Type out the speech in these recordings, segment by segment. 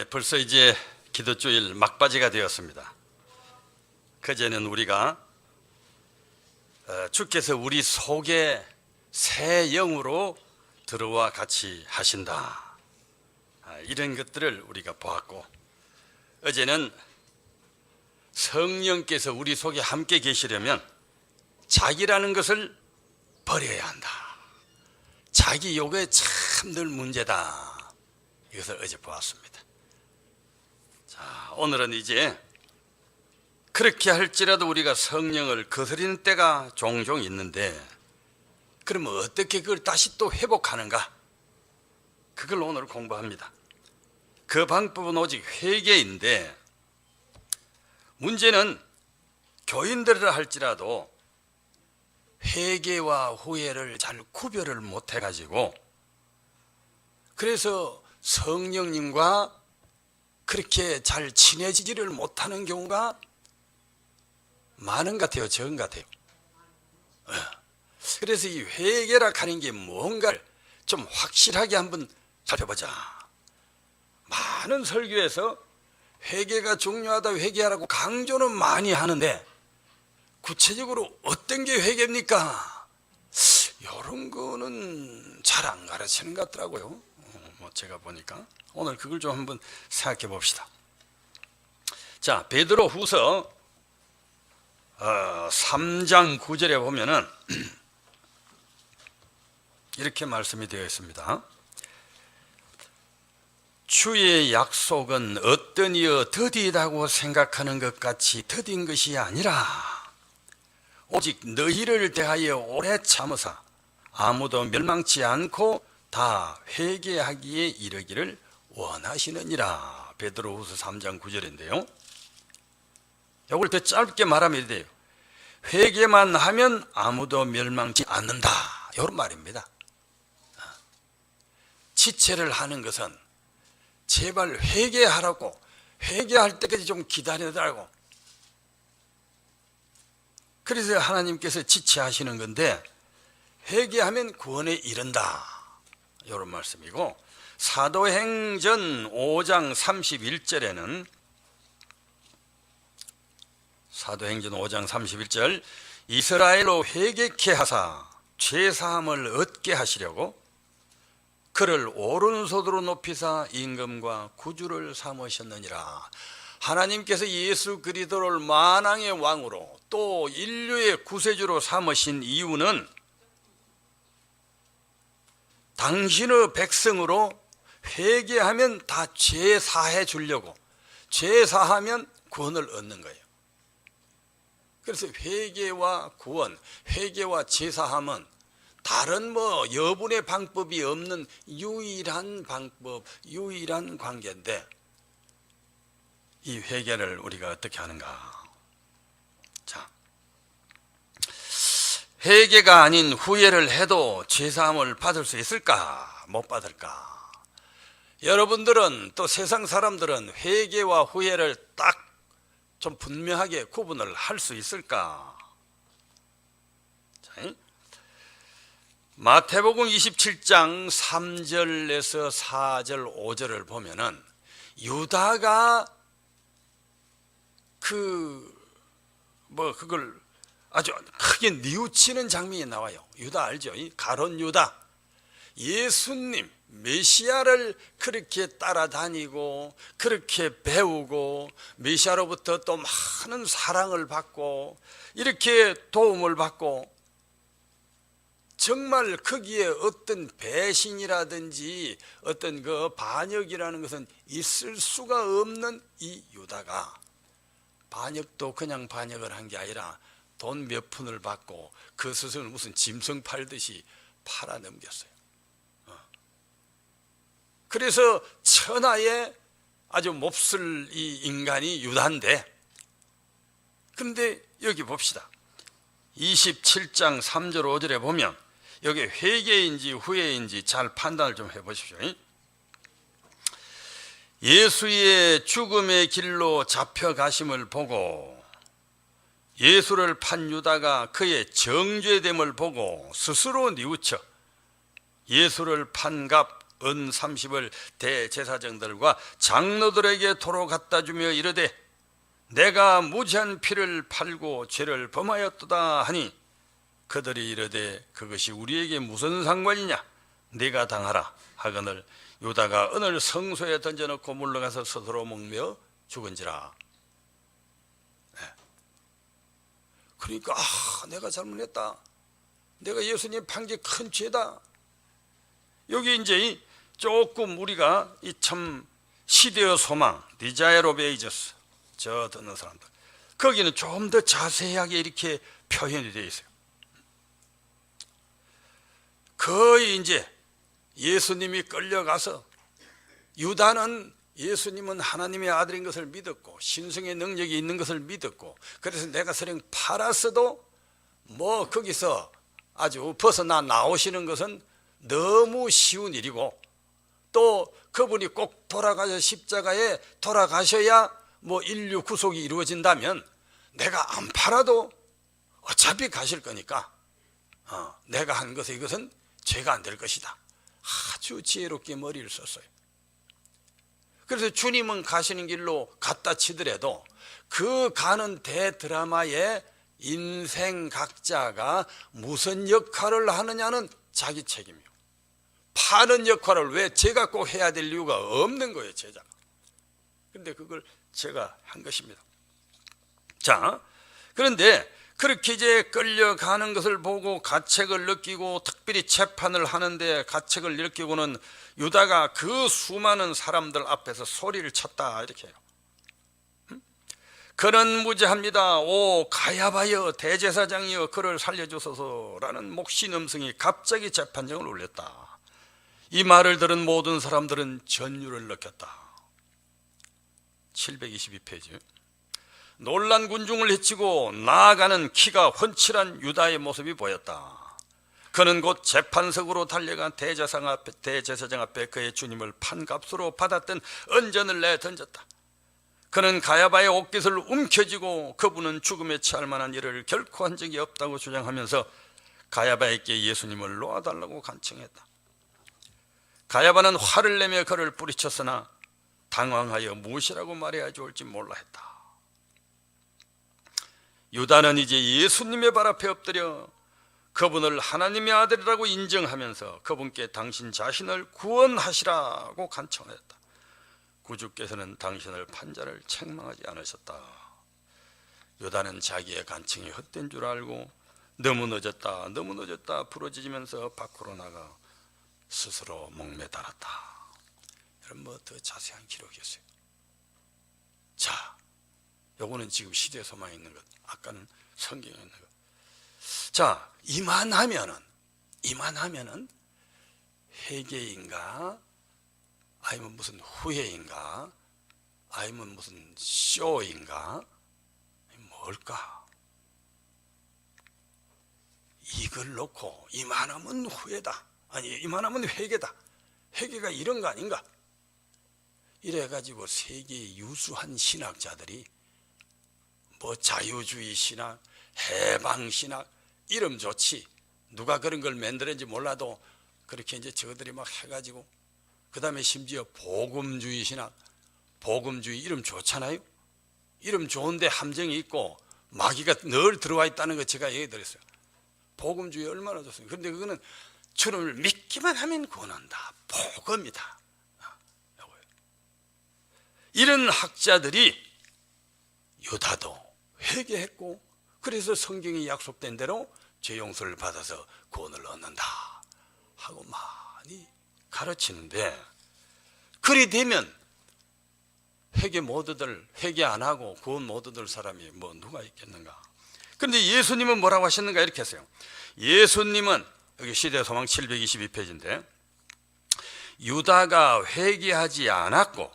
벌써 이제 기도주일 막바지가 되었습니다. 그제는 우리가 주께서 우리 속에 새 영으로 들어와 같이 하신다, 이런 것들을 우리가 보았고, 어제는 성령께서 우리 속에 함께 계시려면 자기라는 것을 버려야 한다. 자기 요구에 참 늘 문제다. 이것을 어제 보았습니다. 자, 오늘은 이제 그렇게 할지라도 우리가 성령을 거스리는 때가 종종 있는데, 그러면 어떻게 그걸 다시 또 회복하는가? 그걸 오늘 공부합니다. 그 방법은 오직 회개인데, 문제는 교인들이라 할지라도 회개와 후회를 잘 구별을 못 해가지고, 그래서 성령님과 그렇게 잘 친해지지를 못하는 경우가 많은 것 같아요, 적은 것 같아요. 그래서 이 회개라 하는 게 뭔가를 좀 확실하게 한번 살펴보자. 많은 설교에서 회개가 중요하다, 회개하라고 강조는 많이 하는데, 구체적으로 어떤 게 회개입니까? 이런 거는 잘 안 가르치는 것 같더라고요. 제가 보니까 오늘 그걸 좀 한번 생각해 봅시다. 자, 베드로 후서 3장 9절에 보면은 이렇게 말씀이 되어 있습니다. 주의 약속은 어떤 이여 더디다고 생각하는 것 같이 더딘 것이 아니라 오직 너희를 대하여 오래 참으사 아무도 멸망치 않고 다 회개하기에 이르기를 원하시느니라. 베드로후서 3장 9절인데요. 이걸 더 짧게 말하면 돼요. 회개만 하면 아무도 멸망치 않는다, 이런 말입니다. 지체를 하는 것은 제발 회개하라고, 회개할 때까지 좀 기다려달라고. 그래서 하나님께서 지체하시는 건데, 회개하면 구원에 이른다, 이런 말씀이고, 사도행전 5장 31절에는 사도행전 5장 31절, 이스라엘로 회개케 하사 죄사함을 얻게 하시려고 그를 오른손으로 높이사 임금과 구주를 삼으셨느니라. 하나님께서 예수 그리스도를 만왕의 왕으로 또 인류의 구세주로 삼으신 이유는 당신의 백성으로 회개하면 다 죄사해 주려고, 죄사하면 구원을 얻는 거예요. 그래서 회개와 구원, 회개와 제사함은 다른 여분의 방법이 없는 유일한 방법, 유일한 관계인데, 이 회개를 우리가 어떻게 하는가? 자, 회개가 아닌 후회를 해도 제사함을 받을 수 있을까? 못 받을까? 여러분들은, 또 세상 사람들은 회개와 후회를 딱 좀 분명하게 구분을 할 수 있을까? 자, 마태복음 27장 3절에서 4절 5절을 보면은 유다가 그걸 아주 크게 뉘우치는 장면이 나와요. 유다 알죠? 가룟 유다. 예수님 메시아를 그렇게 따라다니고 그렇게 배우고 메시아로부터 또 많은 사랑을 받고 이렇게 도움을 받고, 정말 거기에 어떤 배신이라든지 어떤 그 반역이라는 것은 있을 수가 없는 이 유다가, 반역도 그냥 반역을 한 게 아니라 돈 몇 푼을 받고 그 스승을 무슨 짐승 팔듯이 팔아넘겼어요. 그래서 천하에 아주 몹쓸 이 인간이 유다인데, 근데 여기 봅시다. 27장 3절 5절에 보면 여기 회개인지 후회인지 잘 판단을 좀 해보십시오. 예수의 죽음의 길로 잡혀가심을 보고 예수를 판 유다가 그의 정죄됨을 보고 스스로 뉘우쳐 예수를 판 값 은 30을 대제사장들과 장로들에게 도로 갖다 주며 이르되 내가 무지한 피를 팔고 죄를 범하였도다 하니 그들이 이르되 그것이 우리에게 무슨 상관이냐 네가 당하라 하거늘 유다가 은을 성소에 던져놓고 물러가서 스스로 먹며 죽은지라. 그러니까 내가 잘못했다, 내가 예수님 판 게 큰 죄다. 여기 이제 조금 우리가 이 참 시대의 소망, 디자이어 오브 에이저스, 저 듣는 사람들, 거기는 좀 더 자세하게 이렇게 표현이 되어 있어요. 거의 이제 예수님이 끌려가서, 유다는 예수님은 하나님의 아들인 것을 믿었고 신성의 능력이 있는 것을 믿었고, 그래서 내가 설령 팔았어도 뭐 거기서 아주 벗어나 나오시는 것은 너무 쉬운 일이고, 또 그분이 꼭 돌아가셔 십자가에 돌아가셔야 뭐 인류 구속이 이루어진다면 내가 안 팔아도 어차피 가실 거니까 내가 한 것에 이것은 죄가 안 될 것이다. 아주 지혜롭게 머리를 썼어요. 그래서 주님은 가시는 길로 갔다 치더라도 그 가는 대드라마의 인생 각자가 무슨 역할을 하느냐는 자기 책임이요. 파는 역할을 왜 제가 꼭 해야 될 이유가 없는 거예요, 제자가. 그런데 그걸 제가 한 것입니다. 자, 그런데 그렇게 이제 끌려가는 것을 보고 가책을 느끼고, 특별히 재판을 하는데 가책을 느끼고는 유다가 그 수많은 사람들 앞에서 소리를 쳤다, 이렇게 해요. 그는 무죄합니다. 오 가야바여 대제사장이여 그를 살려주소서라는 목시 음성이 갑자기 재판장을 울렸다. 이 말을 들은 모든 사람들은 전율을 느꼈다. 722페이지. 놀란 군중을 헤치고 나아가는 키가 훤칠한 유다의 모습이 보였다. 그는 곧 재판석으로 달려간 대제사장 앞에 그의 주님을 판값으로 받았던 은전을 내던졌다. 그는 가야바의 옷깃을 움켜쥐고 그분은 죽음에 처할 만한 일을 결코 한 적이 없다고 주장하면서 가야바에게 예수님을 놓아달라고 간청했다. 가야바는 화를 내며 그를 뿌리쳤으나 당황하여 무엇이라고 말해야 좋을지 몰라 했다. 유다는 이제 예수님의 발 앞에 엎드려 그분을 하나님의 아들이라고 인정하면서 그분께 당신 자신을 구원하시라고 간청했다. 구주께서는 당신을 판자를 책망하지 않으셨다. 유다는 자기의 간청이 헛된 줄 알고 너무 늦었다 부러지면서 밖으로 나가 스스로 목매달았다. 이런 뭐 더 자세한 기록이었어요. 자, 요거는 지금 시대 소망에 있는 것, 아까는 성경에 있는 것. 자, 이만하면은 회개인가, 아니면 무슨 후회인가, 아니면 무슨 쇼인가, 뭘까? 이걸 놓고 이만하면 후회다, 아니 이만하면 회개다, 회개가 이런 거 아닌가? 이래가지고 세계 유수한 신학자들이 뭐 자유주의 신학, 해방 신학, 이름 좋지, 누가 그런 걸 만들었는지 몰라도 그렇게 이제 저들이 막 해가지고, 그 다음에 심지어 복음주의 신학, 복음주의 이름 좋잖아요. 이름 좋은데 함정이 있고 마귀가 늘 들어와 있다는 거 제가 얘기 드렸어요. 복음주의 얼마나 좋습니까? 그런데 그거는 주님을 믿기만 하면 구원한다, 복음이다. 이런 학자들이 유다도 회개했고, 그래서 성경이 약속된 대로 죄 용서를 받아서 구원을 얻는다 하고 많이 가르치는데, 그리 되면 회개 모두들, 회개 안 하고 구원 못 얻을 사람이 뭐 누가 있겠는가? 그런데 예수님은 뭐라고 하셨는가? 이렇게 했어요. 예수님은 여기 시대소망 722페이지인데, 유다가 회개하지 않았고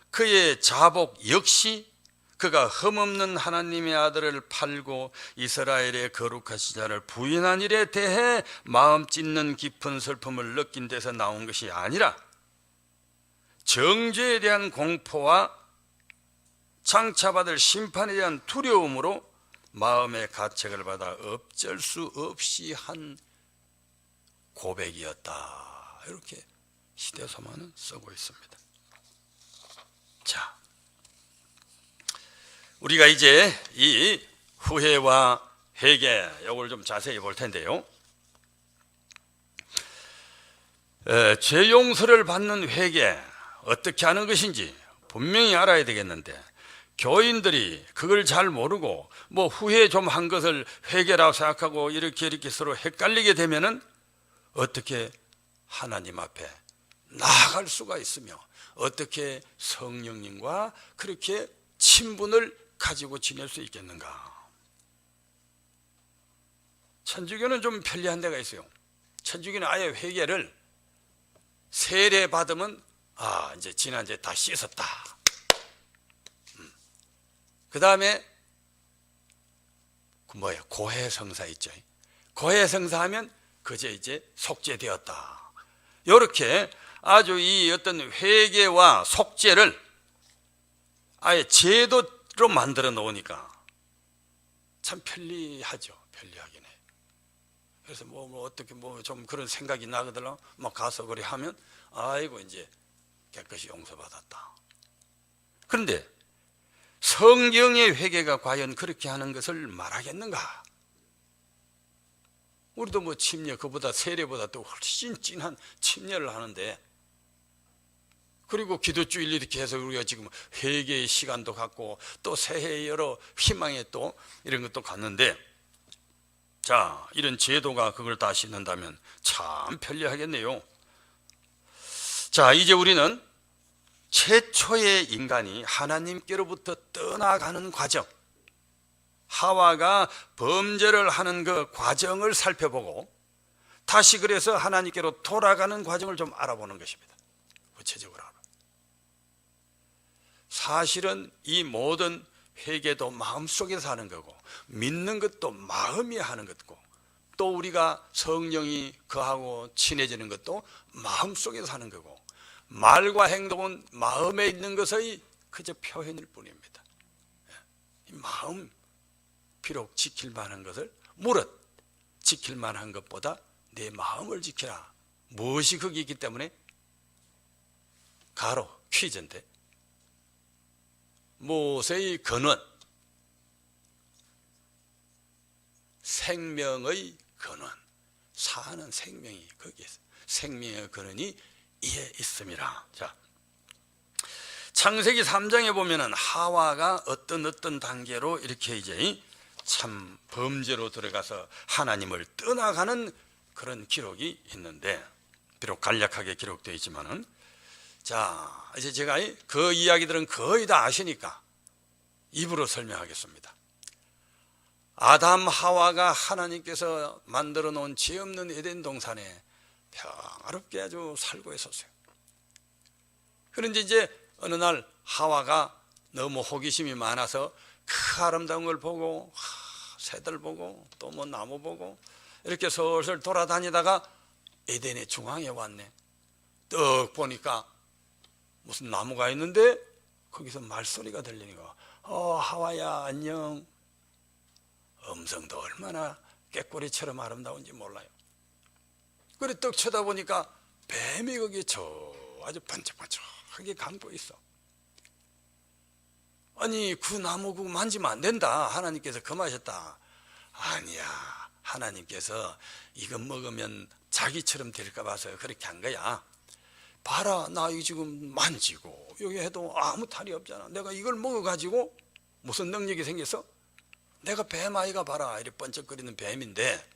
그의 자복 역시 그가 흠없는 하나님의 아들을 팔고 이스라엘의 거룩하신 자를 부인한 일에 대해 마음 찢는 깊은 슬픔을 느낀 데서 나온 것이 아니라 정죄에 대한 공포와 장차받을 심판에 대한 두려움으로 마음의 가책을 받아 어쩔 수 없이 한 고백이었다, 이렇게 시대소만은 쓰고 있습니다. 자, 우리가 이제 이 후회와 회개 이걸 좀 자세히 볼 텐데요. 죄 용서를 받는 회개 어떻게 하는 것인지 분명히 알아야 되겠는데, 교인들이 그걸 잘 모르고 뭐 후회 좀 한 것을 회개라고 생각하고 이렇게 서로 헷갈리게 되면은 어떻게 하나님 앞에 나아갈 수가 있으며 어떻게 성령님과 그렇게 친분을 가지고 지낼 수 있겠는가? 천주교는 좀 편리한 데가 있어요. 천주교는 아예 회개를 세례 받으면 이제 지난주에 다 씻었다. 그 다음에 고해성사 있죠. 고해성사하면 그제 이제 속죄되었다. 이렇게 아주 이 어떤 회개와 속죄를 아예 제도로 만들어 놓으니까 참 편리하죠. 편리하긴 해. 그래서 어떻게 좀 그런 생각이 나거든요. 막 가서 그래 하면 아이고 이제 깨끗이 용서받았다. 그런데 성경의 회개가 과연 그렇게 하는 것을 말하겠는가? 우리도 침례, 그보다 세례보다 또 훨씬 진한 침례를 하는데, 그리고 기도주일 이렇게 해서 우리가 지금 회개의 시간도 갖고 또 새해의 여러 희망에 또 이런 것도 갖는데, 자, 이런 제도가 그걸 다 씻는다면 참 편리하겠네요. 자, 이제 우리는 최초의 인간이 하나님께로부터 떠나가는 과정, 하와가 범죄를 하는 그 과정을 살펴보고 다시 그래서 하나님께로 돌아가는 과정을 좀 알아보는 것입니다. 구체적으로 알아. 사실은 이 모든 회개도 마음속에서 하는 거고, 믿는 것도 마음이 하는 것고, 또 우리가 성령이 거하고 친해지는 것도 마음속에서 하는 거고, 말과 행동은 마음에 있는 것의 그저 표현일 뿐입니다. 이 마음, 비록 지킬 만한 것을 무릇 지킬 만한 것보다 내 마음을 지키라. 무엇이 거기 있기 때문에? 가로 퀴즈인데, 모세의 근원, 생명의 근원, 사는 생명이 거기에 있어요. 생명의 근원이 이에 있음이라. 자, 창세기 3장에 보면은 하와가 어떤 단계로 이렇게 이제 참 범죄로 들어가서 하나님을 떠나가는 그런 기록이 있는데, 비록 간략하게 기록되어 있지만은, 자, 이제 제가 그 이야기들은 거의 다 아시니까 입으로 설명하겠습니다. 아담 하와가 하나님께서 만들어 놓은 죄 없는 에덴 동산에 평화롭게 아주 살고 있었어요. 그런데 이제 어느 날 하와가 너무 호기심이 많아서 그 아름다운 걸 보고, 새들 보고, 또 나무 보고 이렇게 슬슬 돌아다니다가 에덴의 중앙에 왔네. 떡 보니까 무슨 나무가 있는데 거기서 말소리가 들리는 거야. 하와야 안녕. 음성도 얼마나 꾀꼬리처럼 아름다운지 몰라요. 그래 떡 쳐다보니까 뱀이 거기 아주 반짝반짝하게 감고 있어. 아니 그 나무 그거 만지면 안 된다. 하나님께서 금하셨다. 아니야, 하나님께서 이거 먹으면 자기처럼 될까 봐서 그렇게 한 거야. 봐라, 나 이거 지금 만지고 여기 해도 아무 탈이 없잖아. 내가 이걸 먹어가지고 무슨 능력이 생겼어? 내가 뱀 아이가 봐라, 이렇게 번쩍거리는 뱀인데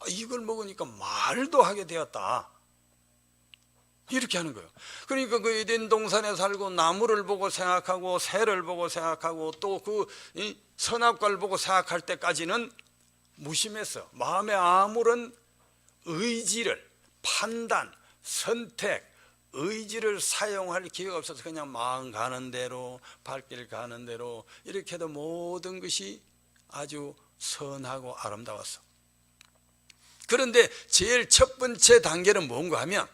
이걸 먹으니까 말도 하게 되었다. 이렇게 하는 거예요. 그러니까 그 에덴 동산에 살고 나무를 보고 생각하고 새를 보고 생각하고 또 그 선악과를 보고 생각할 때까지는 무심했어. 마음에 아무런 의지를, 판단, 선택, 의지를 사용할 기회가 없어서 그냥 마음 가는 대로, 발길 가는 대로 이렇게 해도 모든 것이 아주 선하고 아름다웠어. 그런데 제일 첫 번째 단계는 뭔가 하면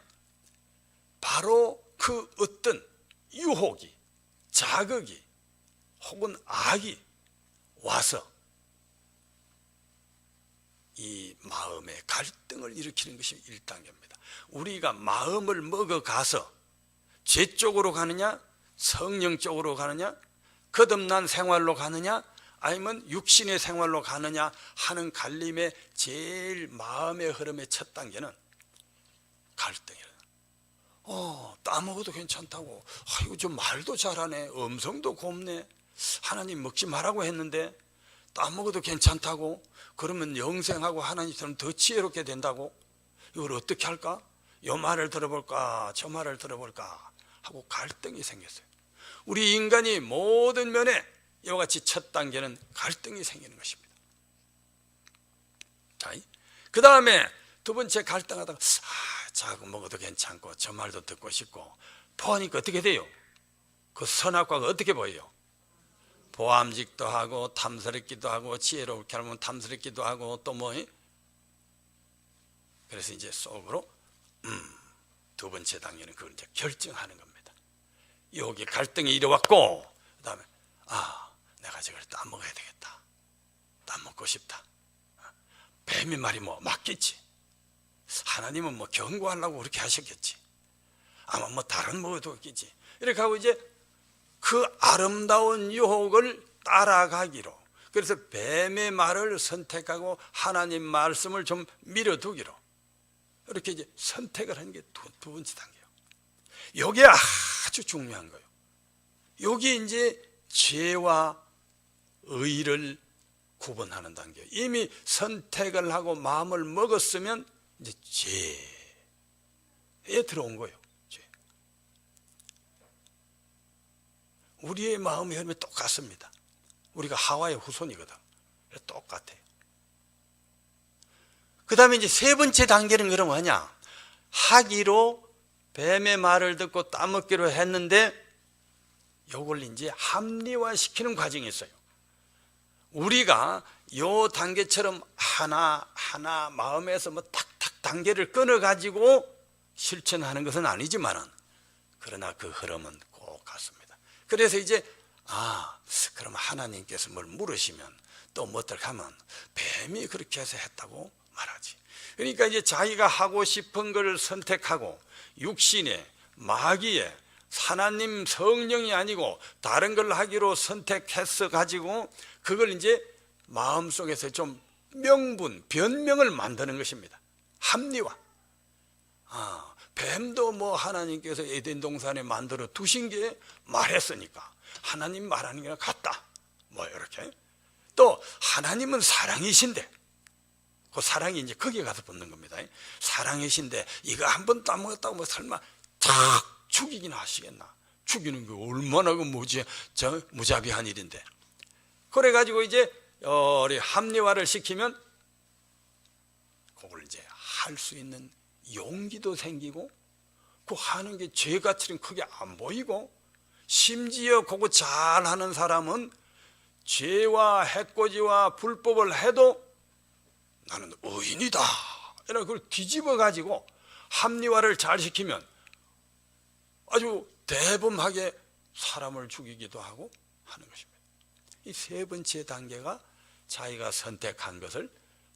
바로 그 어떤 유혹이, 자극이 혹은 악이 와서 이 마음의 갈등을 일으키는 것이 1단계입니다. 우리가 마음을 먹어가서 죄 쪽으로 가느냐, 성령 쪽으로 가느냐, 거듭난 생활로 가느냐, 아니면 육신의 생활로 가느냐 하는 갈림의 제일 마음의 흐름의 첫 단계는 갈등이에요. 따먹어도 괜찮다고, 아이고 좀 말도 잘하네, 음성도 곱네, 하나님 먹지 말라고 했는데 따먹어도 괜찮다고, 그러면 영생하고 하나님처럼 더 지혜롭게 된다고, 이걸 어떻게 할까? 요 말을 들어볼까, 저 말을 들어볼까 하고 갈등이 생겼어요. 우리 인간이 모든 면에 이와 같이 첫 단계는 갈등이 생기는 것입니다. 자, 그 다음에 두 번째 갈등하다가 자꾸 먹어도 괜찮고 저 말도 듣고 싶고 보니까 어떻게 돼요? 그 선악과가 어떻게 보여요? 보암직도 하고 탐스럽기도 하고 지혜롭게 하면 탐스럽기도 하고 또 뭐, 그래서 이제 속으로 두 번째 단계는 그걸 이제 결정하는 겁니다. 여기 갈등이 이뤄왔고, 그 다음에 내가 저걸 따먹어야 되겠다, 따먹고 싶다. 뱀의 말이 뭐 맞겠지, 하나님은 뭐 경고하려고 그렇게 하셨겠지, 아마 뭐 다른 뭐도 있겠지, 이렇게 하고 이제 그 아름다운 유혹을 따라가기로, 그래서 뱀의 말을 선택하고 하나님 말씀을 좀 밀어두기로, 이렇게 이제 선택을 하는 게 두 번째 단계예요. 이게 아주 중요한 거예요. 여기 이제 죄와 의를 구분하는 단계예요. 이미 선택을 하고 마음을 먹었으면 이제 죄에 들어온 거예요. 죄. 우리의 마음의 흐름이 똑같습니다. 우리가 하와의 후손이거든. 똑같아요. 그 다음에 이제 세 번째 단계는 그럼 뭐냐? 하기로 뱀의 말을 듣고 따먹기로 했는데 요걸 이제 합리화시키는 과정이 있어요. 우리가 요 단계처럼 하나 마음에서 뭐 탁탁 단계를 끊어가지고 실천하는 것은 아니지만은, 그러나 그 흐름은 꼭 같습니다. 그래서 이제 그럼 하나님께서 뭘 물으시면 또 뭐 어떻게 하면 뱀이 그렇게 해서 했다고 말하지. 그러니까 이제 자기가 하고 싶은 걸 선택하고 육신에 마귀에 하나님 성령이 아니고 다른 걸 하기로 선택해서 가지고 그걸 이제 마음속에서 좀 변명을 만드는 것입니다. 합리화. 뱀도 뭐 하나님께서 에덴 동산에 만들어 두신 게 말했으니까 하나님 말하는 게 같다, 뭐 이렇게. 또 하나님은 사랑이신데, 그 사랑이 이제 거기에 가서 붙는 겁니다. 사랑이신데 이거 한 번 따먹었다고 뭐 설마 탁 죽이기나 하시겠나? 죽이는 게 얼마나 무자비한 일인데. 그래가지고 이제 합리화를 시키면 그걸 이제 할 수 있는 용기도 생기고, 그 하는 게 죄가처럼 크게 안 보이고, 심지어 그거 잘하는 사람은 죄와 해코지와 불법을 해도 나는 의인이다, 이런 걸 뒤집어 가지고 합리화를 잘 시키면 아주 대범하게 사람을 죽이기도 하고 하는 것입니다. 이 세 번째 단계가 자기가 선택한 것을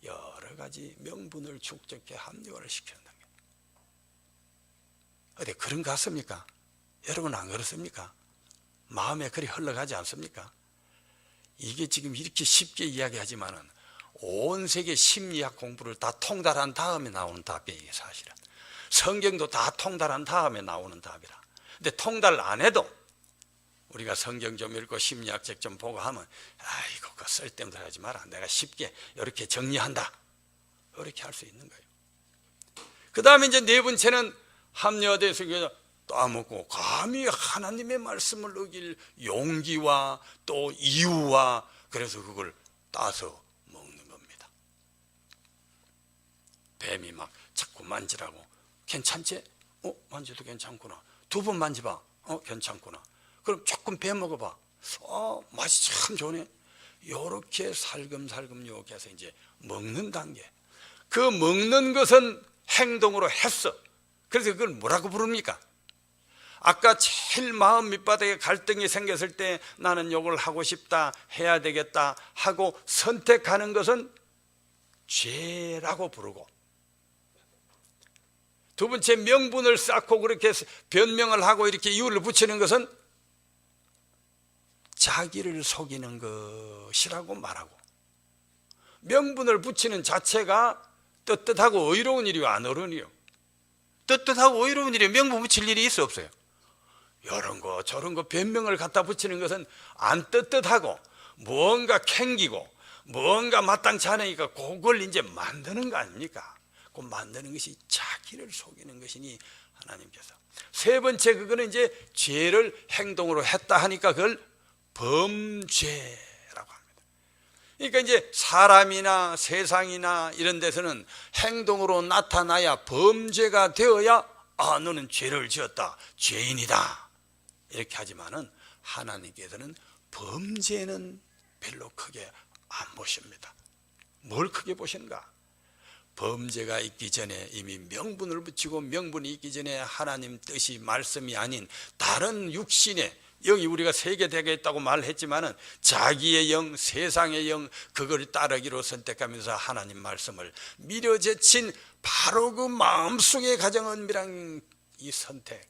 여러 가지 명분을 축적해 합리화를 시키는 단계. 어디 그런 것 같습니까? 여러분 안 그렇습니까? 마음에 그리 흘러가지 않습니까? 이게 지금 이렇게 쉽게 이야기하지만은 온 세계 심리학 공부를 다 통달한 다음에 나오는 답이에요. 사실은 성경도 다 통달한 다음에 나오는 답이라. 근데 통달 안 해도 우리가 성경 좀 읽고 심리학책 좀 보고 하면 아이고 그거 쓸데없는 소리 하지 마라, 내가 쉽게 이렇게 정리한다, 이렇게 할 수 있는 거예요. 그 다음에 이제 네 번째는 합리화돼서 따먹고 감히 하나님의 말씀을 어길 용기와 또 이유와, 그래서 그걸 따서 먹는 겁니다. 뱀이 막 자꾸 만지라고, 괜찮지? 만져도 괜찮구나. 두 번 만져봐. 괜찮구나. 그럼 조금 배 먹어봐. 맛이 참 좋네. 요렇게 살금살금 이렇게 해서 이제 먹는 단계. 그 먹는 것은 행동으로 했어. 그래서 그걸 뭐라고 부릅니까? 아까 제일 마음 밑바닥에 갈등이 생겼을 때 나는 요걸 하고 싶다, 해야 되겠다 하고 선택하는 것은 죄라고 부르고, 두 번째 명분을 쌓고 그렇게 변명을 하고 이렇게 이유를 붙이는 것은 자기를 속이는 것이라고 말하고, 명분을 붙이는 자체가 떳떳하고 의로운 일이요 안 어려운 일이요? 떳떳하고 의로운 일이 명분 붙일 일이 있어 없어요? 이런 거 저런 거 변명을 갖다 붙이는 것은 안 떳떳하고 무언가 캥기고 무언가 마땅치 않으니까 그걸 이제 만드는 거 아닙니까? 그 만드는 것이 자기를 속이는 것이니 하나님께서 세 번째 그거는 이제 죄를 행동으로 했다 하니까 그걸 범죄라고 합니다. 그러니까 이제 사람이나 세상이나 이런 데서는 행동으로 나타나야 범죄가 되어야 아 너는 죄를 지었다, 죄인이다 이렇게 하지만은 하나님께서는 범죄는 별로 크게 안 보십니다. 뭘 크게 보시는가? 범죄가 있기 전에 이미 명분을 붙이고 명분이 있기 전에 하나님 뜻이 말씀이 아닌 다른 육신의 영이 우리가 세계 되겠다고 말했지만은 자기의 영, 세상의 영 그걸 따르기로 선택하면서 하나님 말씀을 미려제친 바로 그 마음속에 가장 은밀한 이 선택,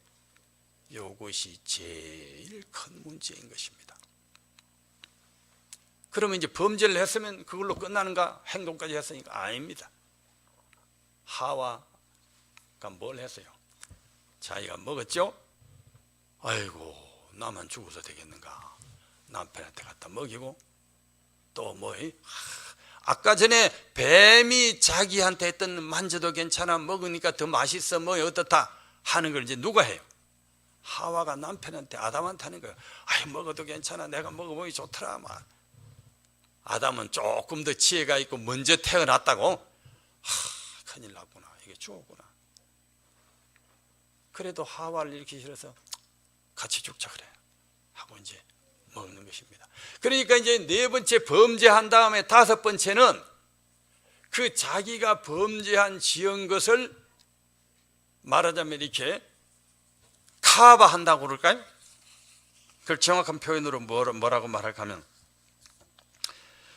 이것이 제일 큰 문제인 것입니다. 그러면 이제 범죄를 했으면 그걸로 끝나는가? 행동까지 했으니까 아닙니다. 하와가 뭘 했어요? 자기가 먹었죠? 아이고 나만 죽어서 되겠는가? 남편한테 갖다 먹이고 또 뭐 아까 전에 뱀이 자기한테 했던 만져도 괜찮아, 먹으니까 더 맛있어, 뭐 어떻다 하는 걸 이제 누가 해요? 하와가 남편한테 아담한테 하는 거예요. 아이 먹어도 괜찮아, 내가 먹어보기 좋더라. 막 아담은 조금 더 지혜가 있고 먼저 태어났다고 큰일 났구나, 이게 죽었구나. 그래도 하와를 이렇게 싫어서 같이 죽자 그래 하고 이제 먹는 것입니다. 그러니까 이제 네 번째 범죄한 다음에 다섯 번째는 그 자기가 범죄한 지은 것을 말하자면 이렇게 카바한다고 그럴까요? 그걸 정확한 표현으로 뭐라고 말할까 하면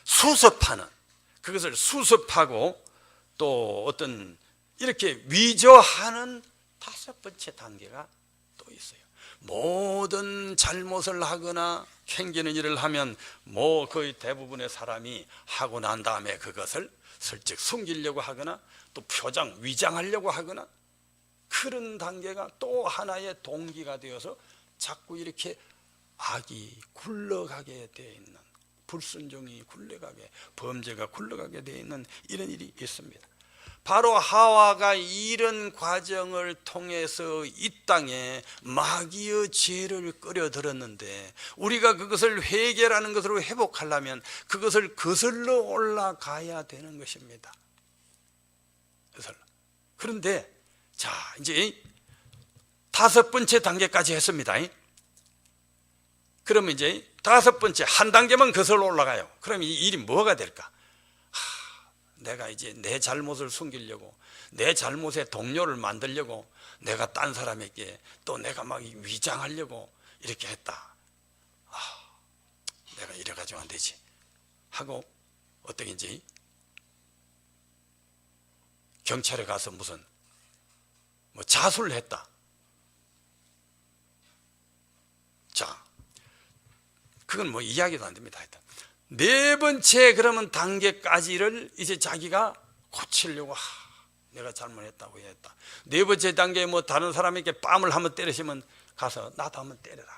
수습하는, 그것을 수습하고 또 어떤 이렇게 위조하는 다섯 번째 단계가 또 있어요. 모든 잘못을 하거나 캥기는 일을 하면 뭐 거의 대부분의 사람이 하고 난 다음에 그것을 슬쩍 숨기려고 하거나 또 표장, 위장하려고 하거나 그런 단계가 또 하나의 동기가 되어서 자꾸 이렇게 악이 굴러가게 되어 있는, 불순종이 굴러가게, 범죄가 굴러가게 되어 있는 이런 일이 있습니다. 바로 하와가 이런 과정을 통해서 이 땅에 마귀의 죄를 끌어들였는데 우리가 그것을 회개라는 것으로 회복하려면 그것을 거슬러 올라가야 되는 것입니다. 그런데 자 이제 다섯 번째 단계까지 했습니다. 그러면 이제 다섯 번째 한 단계만 거슬러 올라가요. 그럼 이 일이 뭐가 될까? 내가 이제 내 잘못을 숨기려고, 내 잘못에 동료를 만들려고 내가 딴 사람에게 또 내가 막 위장하려고 이렇게 했다. 내가 이래가지고 안 되지 하고 어떻게 이제 경찰에 가서 무슨 뭐 자수를 했다. 자, 그건 뭐 이야기도 안 됩니다. 하여튼 네 번째 그러면 단계까지를 이제 자기가 고치려고 내가 잘못했다고 했다. 네 번째 단계에 뭐 다른 사람에게 뺨을 한번 때리시면 가서 나도 한번 때려라.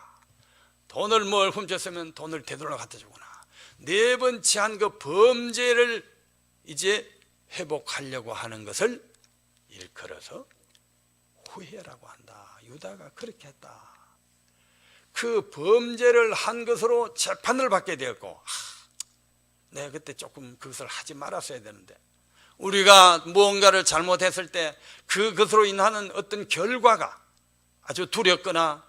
돈을 뭘 훔쳤으면 돈을 되돌려 갖다 주구나. 네 번째 한 그 범죄를 이제 회복하려고 하는 것을 일컬어서 후회라고 한다. 유다가 그렇게 했다. 그 범죄를 한 것으로 재판을 받게 되었고 내가 그때 조금 그것을 하지 말았어야 되는데, 우리가 무언가를 잘못했을 때 그것으로 인하는 어떤 결과가 아주 두렵거나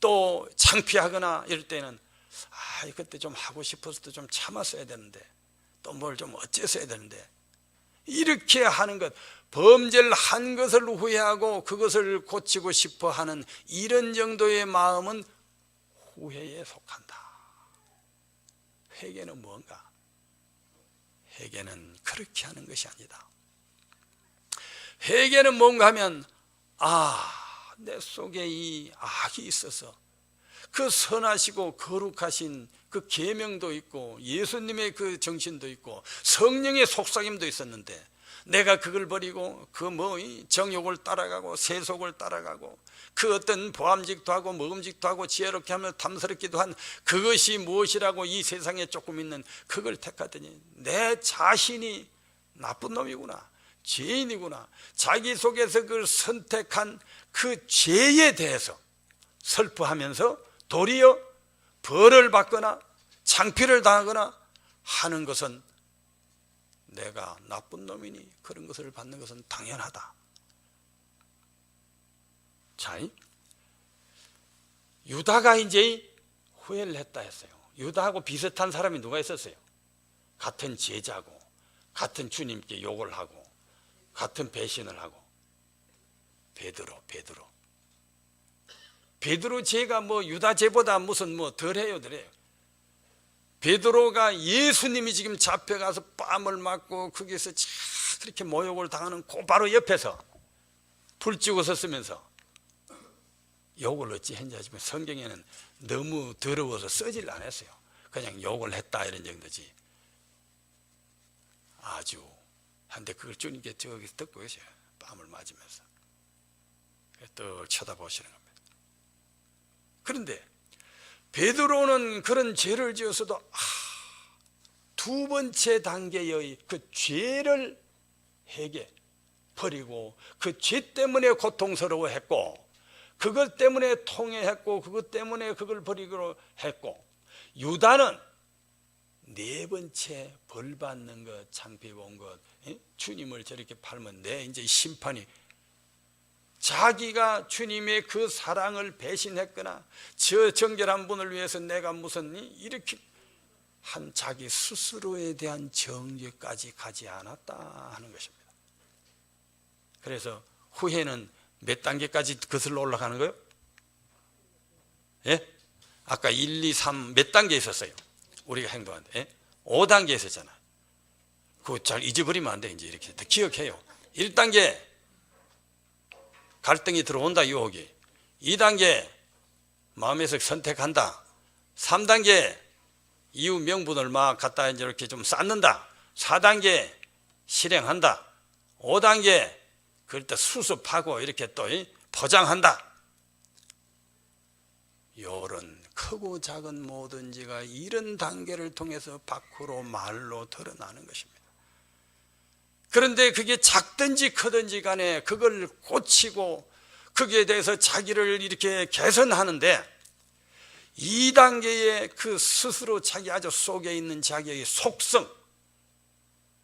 또 창피하거나 이럴 때는 그때 좀 하고 싶어서 좀 참았어야 되는데 또 뭘 좀 어째서야 되는데 이렇게 하는 것, 범죄를 한 것을 후회하고 그것을 고치고 싶어 하는 이런 정도의 마음은 후회에 속한다. 회개는 뭔가? 회개는 그렇게 하는 것이 아니다. 회개는 뭔가 하면 내 속에 이 악이 있어서 그 선하시고 거룩하신 그 계명도 있고 예수님의 그 정신도 있고 성령의 속삭임도 있었는데 내가 그걸 버리고 그 정욕을 따라가고 세속을 따라가고 그 어떤 보암직도 하고 먹음직도 하고 지혜롭게 하며 탐스럽기도 한 그것이 무엇이라고 이 세상에 조금 있는 그걸 택하더니 내 자신이 나쁜 놈이구나, 죄인이구나, 자기 속에서 그걸 선택한 그 죄에 대해서 슬퍼하면서 도리어 벌을 받거나 창피를 당하거나 하는 것은 내가 나쁜 놈이니 그런 것을 받는 것은 당연하다. 자, 유다가 이제 후회를 했다 했어요. 유다하고 비슷한 사람이 누가 있었어요? 같은 제자고 같은 주님께 욕을 하고 같은 배신을 하고 베드로 죄가 유다 죄보다 무슨 덜해요. 베드로가 예수님이 지금 잡혀가서 뺨을 맞고 거기서 그렇게 모욕을 당하는 그 바로 옆에서 불 찌고 섰으면서 욕을 어찌 했냐 하지만 성경에는 너무 더러워서 쓰질 않았어요. 그냥 욕을 했다 이런 정도지. 아주 한데 그걸 주님께 저기 듣고 계셔요. 뺨을 맞으면서 또 쳐다보시는 겁니다. 그런데 베드로는 그런 죄를 지어서도 두 번째 단계의 그 죄를 회개 버리고 그 죄 때문에 고통스러워했고 그것 때문에 통회했고 그것 때문에 그걸 버리기로 했고 유다는 네 번째 벌 받는 것, 창피 본 것, 주님을 저렇게 팔면 내 이제 심판이 자기가 주님의 그 사랑을 배신했거나 저 정결한 분을 위해서 내가 무슨 이렇게 한 자기 스스로에 대한 정죄까지 가지 않았다 하는 것입니다. 그래서 후회는 몇 단계까지 거슬러 올라가는 거예요? 예? 아까 1, 2, 3 몇 단계 있었어요? 우리가 행동하는데 예? 5단계 있었잖아. 그거 잘 잊어버리면 안 돼. 이제 이렇게 기억해요. 1단계 갈등이 들어온다, 유혹이. 2단계 마음에서 선택한다. 3단계 이유 명분을 막 갖다 이렇게 좀 쌓는다. 4단계 실행한다. 5단계 그럴 때 수습하고 이렇게 또 포장한다. 요런 크고 작은 뭐든지가 이런 단계를 통해서 밖으로 말로 드러나는 것입니다. 그런데 그게 작든지 크든지 간에 그걸 고치고 거기에 대해서 자기를 이렇게 개선하는데 2단계의 그 스스로 자기 아주 속에 있는 자기의 속성,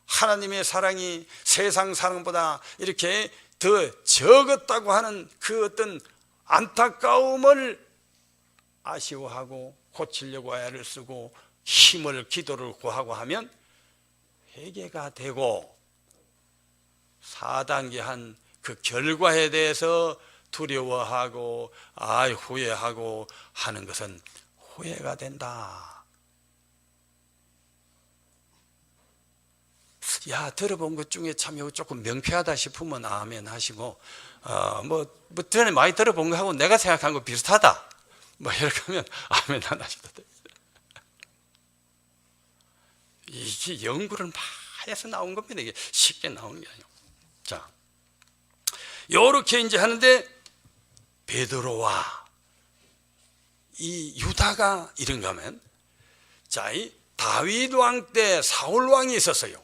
하나님의 사랑이 세상 사랑보다 이렇게 더 적었다고 하는 그 어떤 안타까움을 아쉬워하고 고치려고 애를 쓰고 힘을 기도를 구하고 하면 회개가 되고 4단계 한 그 결과에 대해서 두려워하고 후회하고 하는 것은 후회가 된다. 들어본 것 중에 참 조금 명쾌하다 싶으면 아멘 하시고 전에 많이 들어본 거하고 내가 생각한 거 비슷하다 이렇게 하면 아멘 안 하셔도 돼요. 이게 연구를 많이 해서 나온 겁니다. 이게 쉽게 나오는 게 아니고. 자, 요렇게 이제 하는데 베드로와 이 유다가 이런가 하면 이 다윗 왕 때 사울 왕이 있었어요.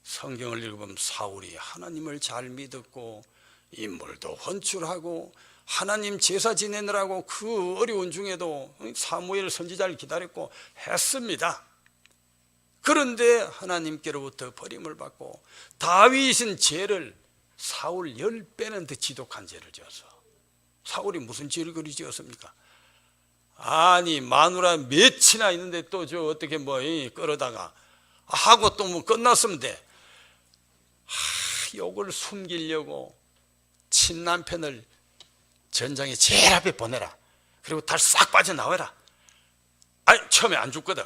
성경을 읽어보면 사울이 하나님을 잘 믿었고 인물도 헌출하고 하나님 제사 지내느라고 그 어려운 중에도 사무엘 선지자를 기다렸고 했습니다. 그런데 하나님께로부터 버림을 받고 다윗은 죄를 사울 10배는 더 지독한 죄를 지었어. 사울이 무슨 죄를 그리 지었습니까? 아니 마누라 몇이나 있는데 또 저 어떻게 끌어다가 하고 또 끝났으면 돼. 욕을 숨기려고 친남편을 전장에 제일 앞에 보내라. 그리고 달 싹 빠져나와라. 처음에 안 죽거든.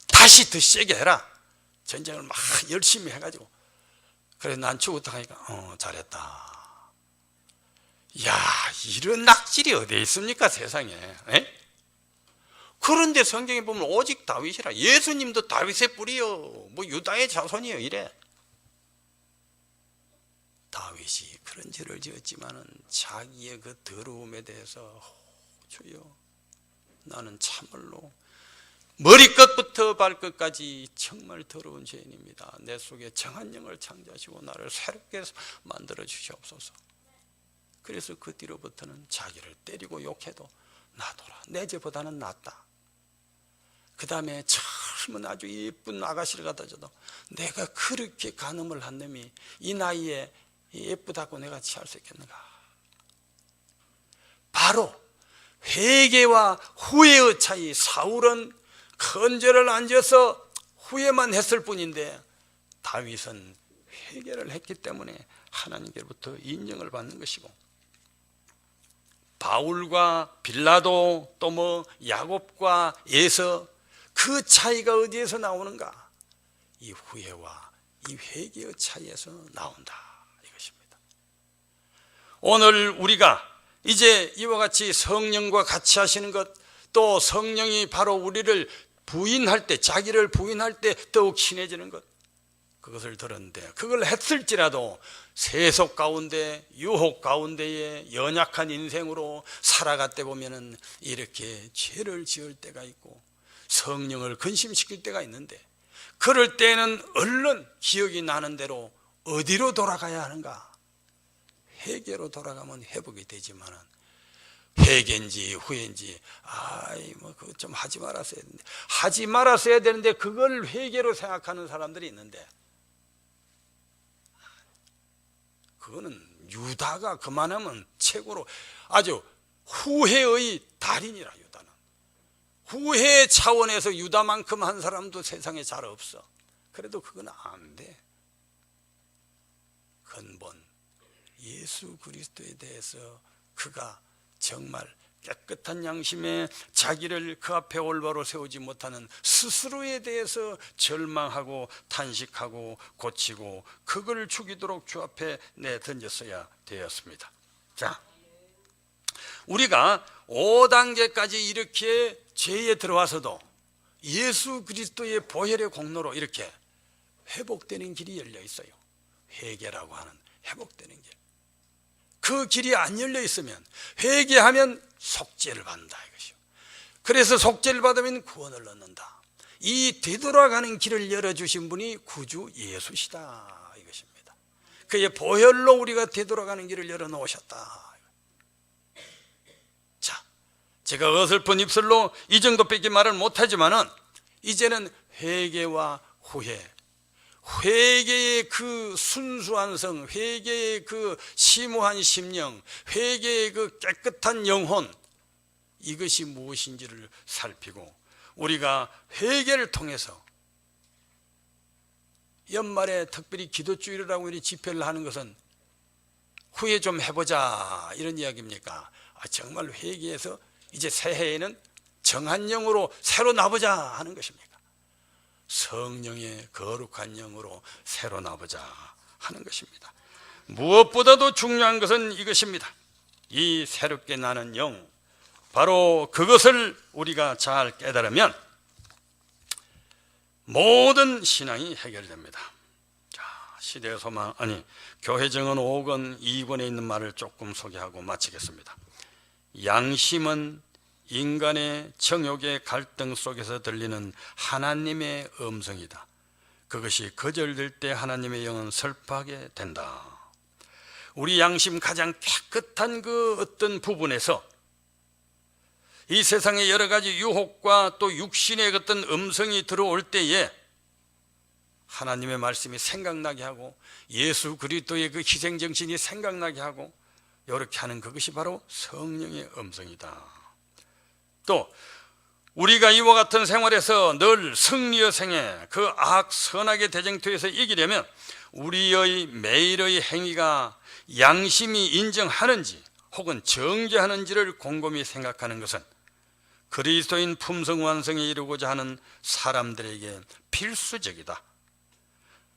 다시 더 세게 해라. 전쟁을 막 열심히 해가지고 그래 난 죽었다 하니까 잘했다. 야, 이런 낙질이 어디에 있습니까 세상에. 에? 그런데 성경에 보면 오직 다윗이라, 예수님도 다윗의 뿌리요 뭐 유다의 자손이요 이래. 다윗이 그런 죄를 지었지만은 자기의 그 더러움에 대해서 주여 나는 참말로 머리끝부터 발끝까지 정말 더러운 죄인입니다. 내 속에 정한 영을 창조하시고 나를 새롭게 만들어 주시옵소서. 그래서 그 뒤로부터는 자기를 때리고 욕해도 놔둬라, 내 죄보다는 낫다. 그 다음에 젊은 아주 예쁜 아가씨를 갖다 줘도 내가 그렇게 간음을 한 놈이 이 나이에 예쁘다고 내가 취할 수 있겠는가. 바로 회개와 후회의 차이. 사울은 큰 죄를 안 지어서 후회만 했을 뿐인데 다윗은 회개를 했기 때문에 하나님께로부터 인정을 받는 것이고, 바울과 빌라도 또 뭐 야곱과 에서 그 차이가 어디에서 나오는가? 이 후회와 이 회개의 차이에서 나온다 이것입니다. 오늘 우리가 이제 이와 같이 성령과 같이 하시는 것, 또 성령이 바로 우리를 부인할 때, 자기를 부인할 때 더욱 친해지는 것, 그것을 들었는데 그걸 했을지라도 세속 가운데 유혹 가운데에 연약한 인생으로 살아갔다 보면은 이렇게 죄를 지을 때가 있고 성령을 근심시킬 때가 있는데, 그럴 때는 얼른 기억이 나는 대로 어디로 돌아가야 하는가? 회개로 돌아가면 회복이 되지만은 회개인지 후회인지 뭐 그거 좀 하지 말았어야 되는데, 하지 말았어야 되는데 그걸 회개로 생각하는 사람들이 있는데, 그거는 유다가 그만하면 최고로 아주 후회의 달인이라. 유다는 후회 차원에서 유다만큼 한 사람도 세상에 잘 없어. 그래도 그건 안 돼. 근본 예수 그리스도에 대해서 그가 정말 깨끗한 양심에 자기를 그 앞에 올바로 세우지 못하는 스스로에 대해서 절망하고 탄식하고 고치고 그걸 죽이도록 주 앞에 내던졌어야 되었습니다. 자, 우리가 5단계까지 이렇게 죄에 들어와서도 예수 그리스도의 보혈의 공로로 이렇게 회복되는 길이 열려 있어요. 회개라고 하는 회복되는 길. 그 길이 안 열려 있으면, 회개하면 속죄를 받는다 이것이요. 그래서 속죄를 받으면 구원을 얻는다. 이 되돌아가는 길을 열어주신 분이 구주 예수시다 이것입니다. 그의 보혈로 우리가 되돌아가는 길을 열어놓으셨다. 자, 제가 어설픈 입술로 이 정도밖에 말을 못하지만은 이제는 회개와 후회, 회개의 그 순수한 성, 회개의 그 심오한 심령, 회개의 그 깨끗한 영혼, 이것이 무엇인지를 살피고, 우리가 회개를 통해서 연말에 특별히 기도주일이라고 이렇게 집회를 하는 것은 후회 좀 해보자 이런 이야기입니까? 정말 회개해서 이제 새해에는 정한 영으로 새로 나보자 하는 것입니까? 성령의 거룩한 영으로 새로 나보자 하는 것입니다. 무엇보다도 중요한 것은 이것입니다. 이 새롭게 나는 영, 바로 그것을 우리가 잘 깨달으면 모든 신앙이 해결됩니다. 자, 시대의 소망, 교회 정언 5권 2권에 있는 말을 조금 소개하고 마치겠습니다. 양심은 인간의 정욕의 갈등 속에서 들리는 하나님의 음성이다. 그것이 거절될 때 하나님의 영은 슬퍼하게 된다. 우리 양심 가장 깨끗한 그 어떤 부분에서 이 세상의 여러 가지 유혹과 또 육신의 어떤 음성이 들어올 때에 하나님의 말씀이 생각나게 하고 예수 그리스도의 그 희생정신이 생각나게 하고 이렇게 하는 그것이 바로 성령의 음성이다. 또 우리가 이와 같은 생활에서 늘 승리의 생애, 그 악 선악의 대쟁투에서 이기려면 우리의 매일의 행위가 양심이 인정하는지 혹은 정죄하는지를 곰곰이 생각하는 것은 그리스도인 품성 완성에 이르고자 하는 사람들에게 필수적이다.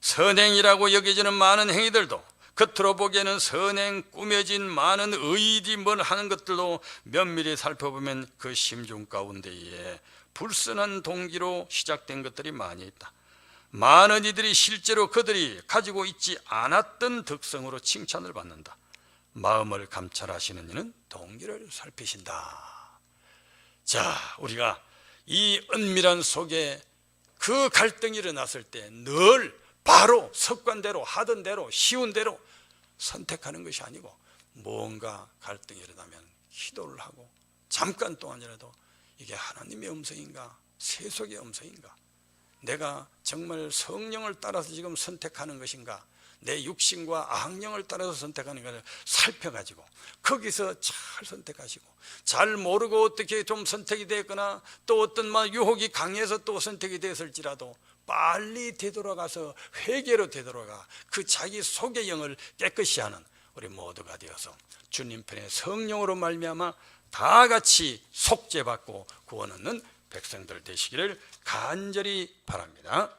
선행이라고 여겨지는 많은 행위들도, 겉으로 보기에는 선행, 꾸며진 많은 의의디 뭘 하는 것들도 면밀히 살펴보면 그 심중 가운데에 불순한 동기로 시작된 것들이 많이 있다. 많은 이들이 실제로 그들이 가지고 있지 않았던 덕성으로 칭찬을 받는다. 마음을 감찰하시는 이는 동기를 살피신다. 자, 우리가 이 은밀한 속에 그 갈등이 일어났을 때 늘 바로 습관대로 하던 대로 쉬운 대로 선택하는 것이 아니고, 뭔가 갈등이 일어나면 기도를 하고 잠깐 동안이라도 이게 하나님의 음성인가 세속의 음성인가, 내가 정말 성령을 따라서 지금 선택하는 것인가, 내 육신과 악령을 따라서 선택하는 것을 살펴가지고 거기서 잘 선택하시고, 잘 모르고 어떻게 좀 선택이 됐거나 또 어떤 유혹이 강해서 또 선택이 됐을지라도 빨리 되돌아가서 회개로 되돌아가 그 자기 속의 영을 깨끗이 하는 우리 모두가 되어서 주님 편에 성령으로 말미암아 다 같이 속죄받고 구원 얻는 백성들 되시기를 간절히 바랍니다.